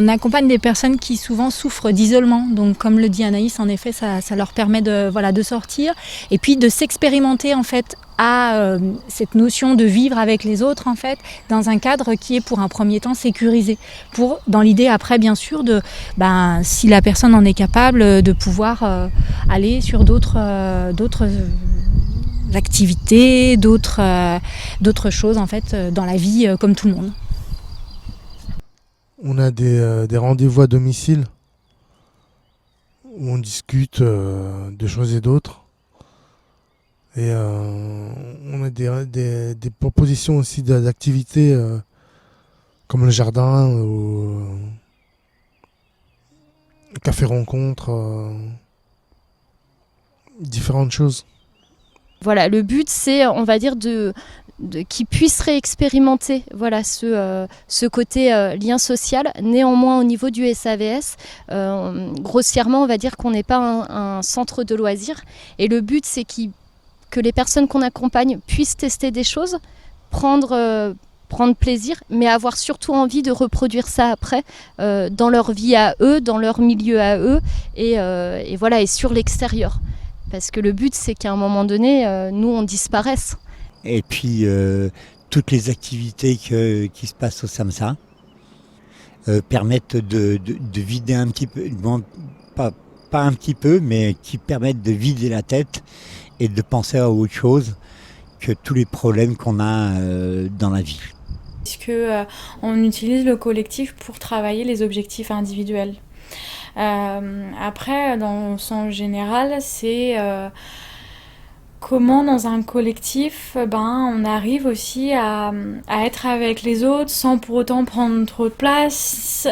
On accompagne des personnes qui souvent souffrent d'isolement. Donc comme le dit Anaïs, en effet, ça leur permet de sortir et puis de s'expérimenter en fait à cette notion de vivre avec les autres en fait dans un cadre qui est pour un premier temps sécurisé, dans l'idée après bien sûr si la personne en est capable de pouvoir aller sur d'autres activités, d'autres choses en fait dans la vie comme tout le monde. On a des rendez-vous à domicile où on discute de choses et d'autres. Et on a des propositions aussi d'activités comme le jardin ou le café rencontre, différentes choses. Voilà, le but c'est, on va dire, qu'ils puissent réexpérimenter ce côté lien social. Néanmoins, au niveau du SAVS, grossièrement, on va dire qu'on n'est pas un centre de loisirs. Et le but, c'est que les personnes qu'on accompagne puissent tester des choses, prendre plaisir, mais avoir surtout envie de reproduire ça après dans leur vie à eux, dans leur milieu à eux, et sur l'extérieur. Parce que le but, c'est qu'à un moment donné, nous, on disparaisse. Et puis, toutes les activités qui se passent au SAMSA permettent de vider un petit peu, bon, pas un petit peu, mais qui permettent de vider la tête et de penser à autre chose que tous les problèmes qu'on a dans la vie. On utilise le collectif pour travailler les objectifs individuels. Après, dans le sens général, c'est comment dans un collectif, on arrive aussi à être avec les autres sans pour autant prendre trop de place.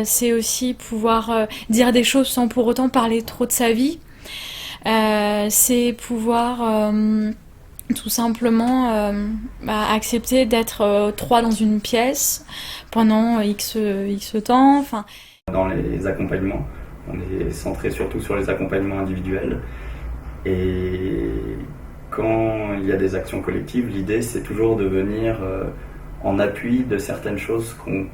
C'est aussi pouvoir dire des choses sans pour autant parler trop de sa vie. C'est pouvoir tout simplement accepter d'être 3 dans une pièce pendant X temps. Enfin. Dans les accompagnements, on est centré surtout sur les accompagnements individuels. Et quand il y a des actions collectives, l'idée c'est toujours de venir en appui de certaines choses qu'on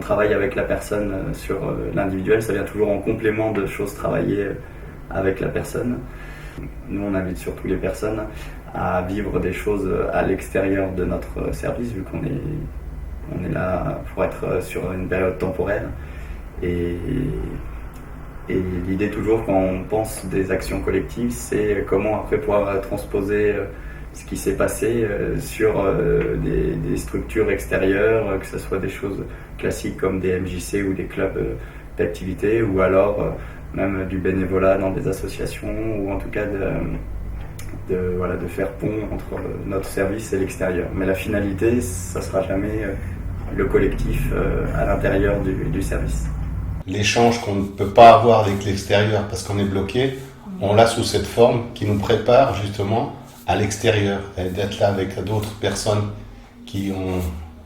travaille avec la personne sur l'individuel. Ça vient toujours en complément de choses travaillées avec la personne. Nous, on invite surtout les personnes à vivre des choses à l'extérieur de notre service, vu qu'on est là pour être sur une période temporaire. Et l'idée toujours quand on pense des actions collectives, c'est comment après pouvoir transposer ce qui s'est passé sur des structures extérieures, que ce soit des choses classiques comme des MJC ou des clubs d'activité, ou alors même du bénévolat dans des associations, ou en tout cas de faire pont entre notre service et l'extérieur. Mais la finalité, ça ne sera jamais le collectif à l'intérieur du service. L'échange qu'on ne peut pas avoir avec l'extérieur parce qu'on est bloqué, on l'a sous cette forme qui nous prépare justement à l'extérieur, et d'être là avec d'autres personnes qui ont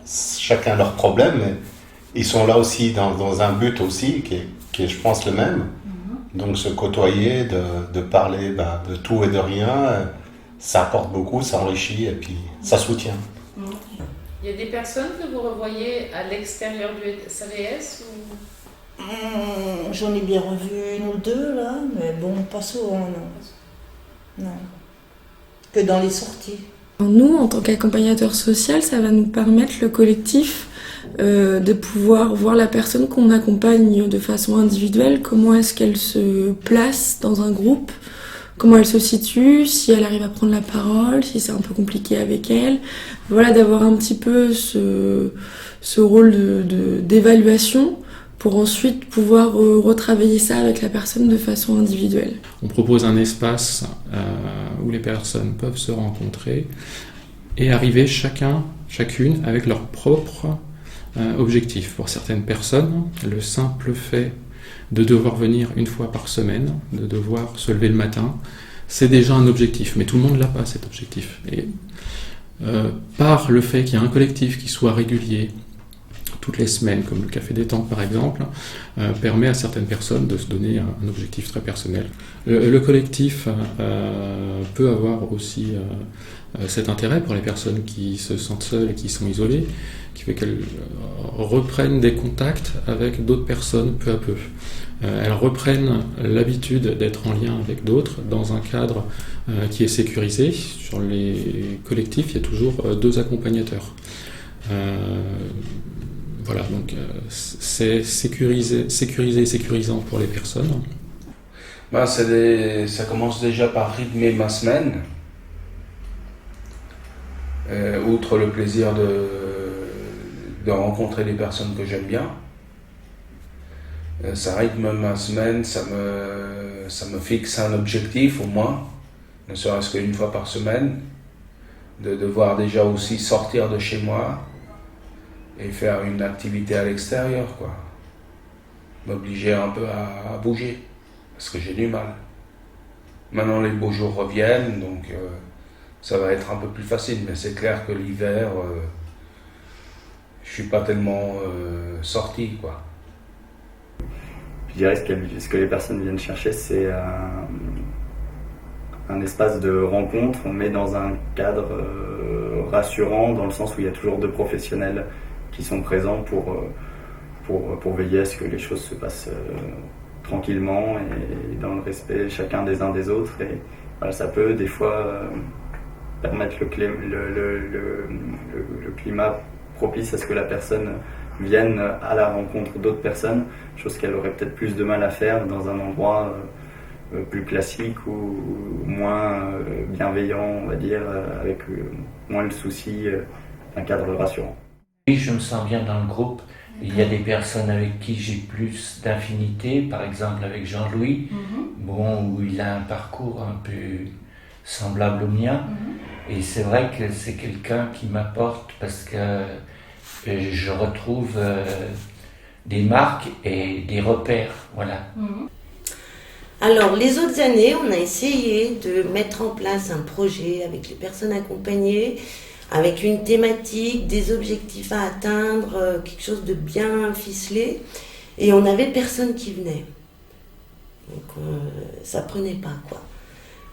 chacun leurs problèmes, mais ils sont là aussi dans un but aussi qui est je pense le même. Donc se côtoyer, de parler de tout et de rien, ça apporte beaucoup, ça enrichit et puis ça soutient. Il y a des personnes que vous revoyez à l'extérieur du SAVS ou... J'en ai bien revu 1 ou 2 là, mais bon, pas souvent, non. Que dans les sorties. Nous, en tant qu'accompagnateur social, ça va nous permettre, le collectif, de pouvoir voir la personne qu'on accompagne de façon individuelle, comment est-ce qu'elle se place dans un groupe, comment elle se situe, si elle arrive à prendre la parole, si c'est un peu compliqué avec elle. Voilà, d'avoir un petit peu ce rôle d'évaluation pour ensuite pouvoir retravailler ça avec la personne de façon individuelle. On propose un espace où les personnes peuvent se rencontrer et arriver chacune avec leur propre objectif. Pour certaines personnes, le simple fait de devoir venir 1 fois par semaine, de devoir se lever le matin, c'est déjà un objectif, mais tout le monde l'a pas cet objectif. Et par le fait qu'il y a un collectif qui soit régulier, toutes les semaines, comme le Café Détente par exemple, permet à certaines personnes de se donner un objectif très personnel. Le collectif peut avoir aussi cet intérêt pour les personnes qui se sentent seules et qui sont isolées, qui fait qu'elles reprennent des contacts avec d'autres personnes peu à peu. Elles reprennent l'habitude d'être en lien avec d'autres dans un cadre qui est sécurisé. Sur les collectifs, il y a toujours 2 accompagnateurs. Voilà, donc c'est sécurisé et sécurisant pour les personnes. Ça commence déjà par rythmer ma semaine. Outre le plaisir de rencontrer des personnes que j'aime bien, ça rythme ma semaine, ça me fixe un objectif au moins, ne serait-ce qu'une fois par semaine, de devoir déjà aussi sortir de chez moi et faire une activité à l'extérieur, quoi. M'obliger un peu à bouger, parce que j'ai du mal. Maintenant les beaux jours reviennent, donc ça va être un peu plus facile, mais c'est clair que l'hiver, je suis pas tellement sorti, quoi. Je dirais ce que les personnes viennent chercher, c'est un espace de rencontre. On met dans un cadre rassurant, dans le sens où il y a toujours 2 professionnels qui sont présents pour veiller à ce que les choses se passent tranquillement et dans le respect chacun des uns des autres. Et voilà, ça peut des fois permettre le climat propice à ce que la personne vienne à la rencontre d'autres personnes, chose qu'elle aurait peut-être plus de mal à faire dans un endroit plus classique ou moins bienveillant, on va dire, avec moins le souci d'un cadre rassurant. Oui, je me sens bien dans le groupe. Il y a des personnes avec qui j'ai plus d'affinité, par exemple avec Jean-Louis, où il a un parcours un peu semblable au mien. Et c'est vrai que c'est quelqu'un qui m'apporte parce que je retrouve des marques et des repères, voilà. Alors, les autres années, on a essayé de mettre en place un projet avec les personnes accompagnées, avec une thématique, des objectifs à atteindre, quelque chose de bien ficelé. Et on n'avait personne qui venait. Donc, ça prenait pas, quoi.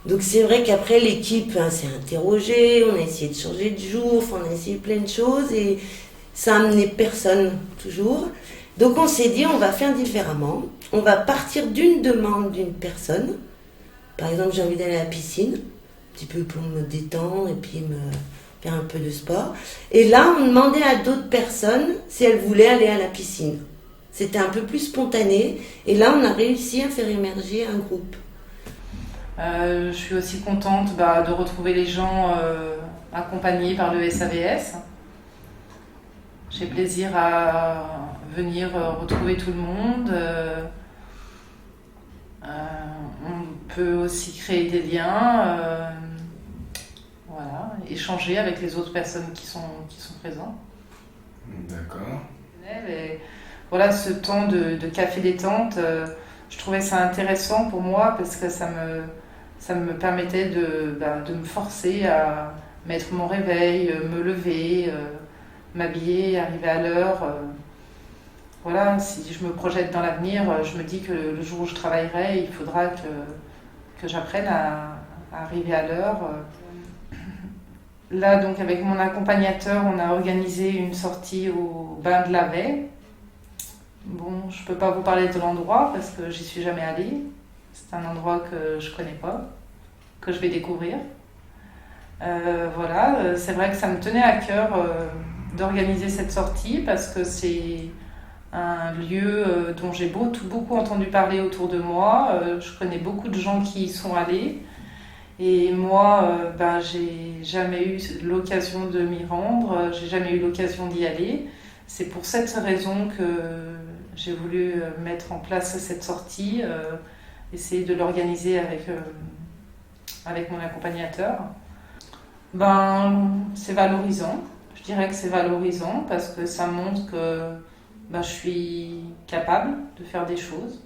Donc, c'est vrai qu'après, l'équipe s'est interrogée, on a essayé de changer de jour, on a essayé plein de choses et ça a amené personne, toujours. Donc, on s'est dit, on va faire différemment. On va partir d'une demande d'une personne. Par exemple, j'ai envie d'aller à la piscine, un petit peu pour me détendre et puis me faire un peu de sport. Et là, on demandait à d'autres personnes si elles voulaient aller à la piscine. C'était un peu plus spontané. Et là, on a réussi à faire émerger un groupe. Je suis aussi contente de retrouver les gens accompagnés par le SAVS. J'ai plaisir à venir retrouver tout le monde. On peut aussi créer des liens, voilà, échanger avec les autres personnes qui sont présentes. D'accord. Et voilà, ce temps de café détente, je trouvais ça intéressant pour moi parce que ça me permettait de me forcer à mettre mon réveil, me lever, m'habiller, arriver à l'heure. Voilà, si je me projette dans l'avenir, je me dis que le jour où je travaillerai, il faudra que j'apprenne à arriver à l'heure. Là, donc, avec mon accompagnateur, on a organisé une sortie au bain de la Baie. Bon, je ne peux pas vous parler de l'endroit parce que j'y suis jamais allée. C'est un endroit que je ne connais pas, que je vais découvrir. Voilà, c'est vrai que ça me tenait à cœur d'organiser cette sortie parce que c'est un lieu dont j'ai beaucoup entendu parler autour de moi. Je connais beaucoup de gens qui y sont allés. Et moi, j'ai jamais eu l'occasion de m'y rendre, j'ai jamais eu l'occasion d'y aller. C'est pour cette raison que j'ai voulu mettre en place cette sortie, essayer de l'organiser avec mon accompagnateur. C'est valorisant. Je dirais que c'est valorisant parce que ça montre que je suis capable de faire des choses.